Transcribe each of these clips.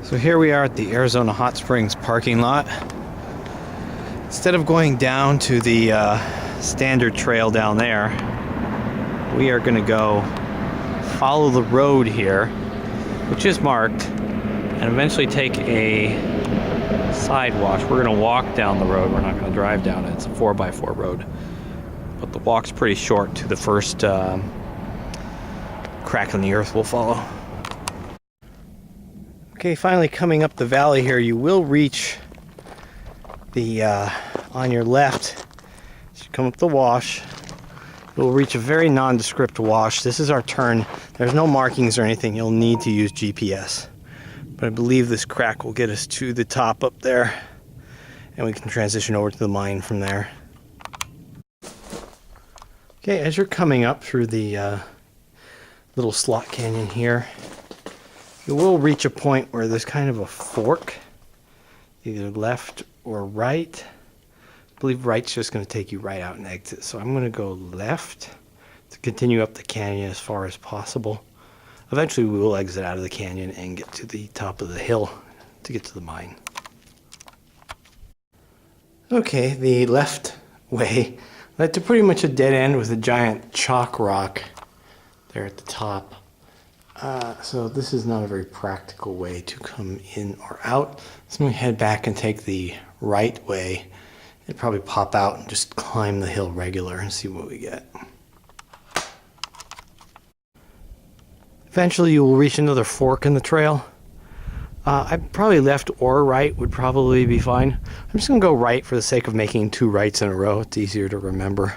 So here we are at the Arizona Hot Springs parking lot. Instead of going down to the standard trail down there, we are going to go follow the road here, which is marked, and eventually take a side wash. We're going to walk down the road. We're not going to drive down it. It's a 4x4 road. But the walk's pretty short to the first crack in the earth we'll follow. Okay, finally coming up the valley here, you will reach the, on your left, as you come up the wash, you'll reach a very nondescript wash. This is our turn. There's no markings or anything. You'll need to use GPS. But I believe this crack will get us to the top up there, and we can transition over to the mine from there. Okay, as you're coming up through the little slot canyon here, you will reach a point where there's kind of a fork, either left or right. I believe right's just going to take you right out and exit. So I'm going to go left to continue up the canyon as far as possible. Eventually we will exit out of the canyon and get to the top of the hill to get to the mine. Okay, the left way led to pretty much a dead end with a giant chalk rock there at the top. So this is not a very practical way to come in or out. So we head back and take the right way and probably pop out and just climb the hill regular and see what we get. Eventually you will reach another fork in the trail. I probably left or right would probably be fine. I'm just going to go right for the sake of making two rights in a row. It's easier to remember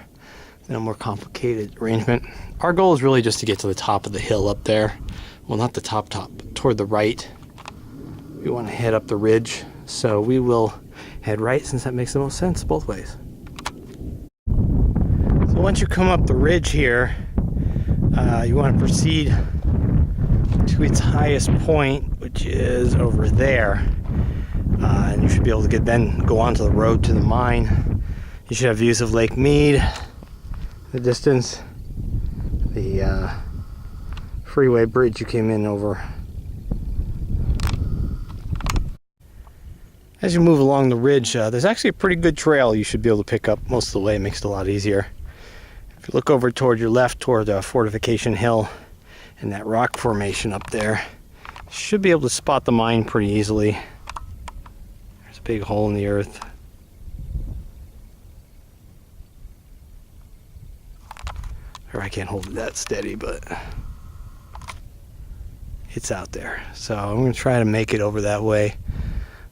than a more complicated arrangement. Our goal is really just to get to the top of the hill up there. Well, not the top, but toward the right. We want to head up the ridge, so we will head right since that makes the most sense both ways. So once you come up the ridge here, you want to proceed to its highest point, which is over there. And you should be able to then go onto the road to the mine. You should have views of Lake Mead in the distance. The freeway bridge you came in over. As you move along the ridge, there's actually a pretty good trail you should be able to pick up most of the way. It makes it a lot easier. If you look over toward your left, toward Fortification Hill and that rock formation up there, you should be able to spot the mine pretty easily. There's a big hole in the earth. Or I can't hold it that steady, but it's out there. So I'm going to try to make it over that way.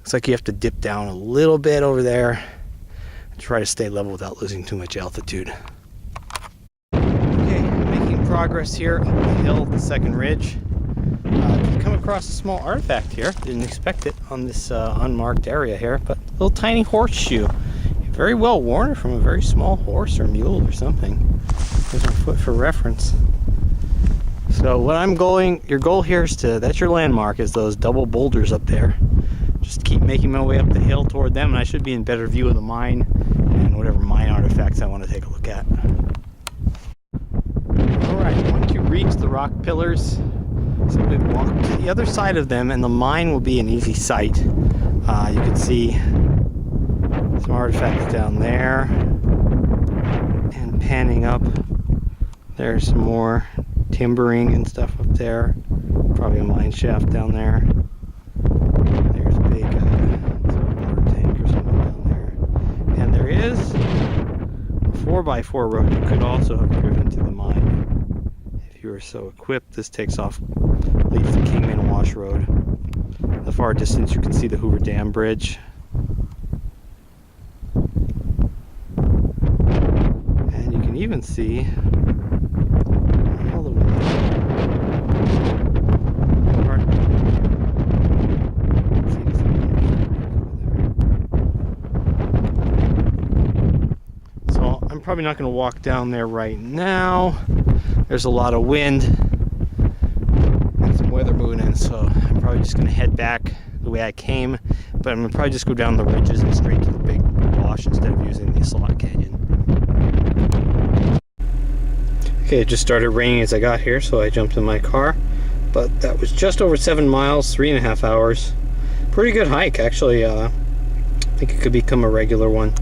Looks like you have to dip down a little bit over there and try to stay level without losing too much altitude. Okay, making progress here up the hill, the second ridge. Come across a small artifact here. Didn't expect it on this unmarked area here, but a little tiny horseshoe. Very well worn from a very small horse or mule or something. There's my foot for reference. So what your goal here is that's your landmark, is those double boulders up there. Just keep making my way up the hill toward them, and I should be in better view of the mine and whatever mine artifacts I want to take a look at. Alright, once you reach the rock pillars, simply walk to the other side of them and the mine will be an easy sight. You can see some artifacts down there, and panning up, there's some more timbering and stuff up there. Probably a mine shaft down there. There's a big water tank or something down there. And there is a 4x4 road you could also have driven to the mine if you were so equipped. This leads to Kingman Wash Road. In the far distance you can see the Hoover Dam Bridge. And you can even see all the way so I'm probably not going to walk down there right now. There's a lot of wind and some weather moving in, so I'm probably just going to head back the way I came, but I'm going to probably just go down the ridges and straight to the big wash instead of using the slot canyon. Okay, it just started raining as I got here, so I jumped in my car, But that was just over 7 miles, 3.5 hours. Pretty good hike, actually. I think it could become a regular one.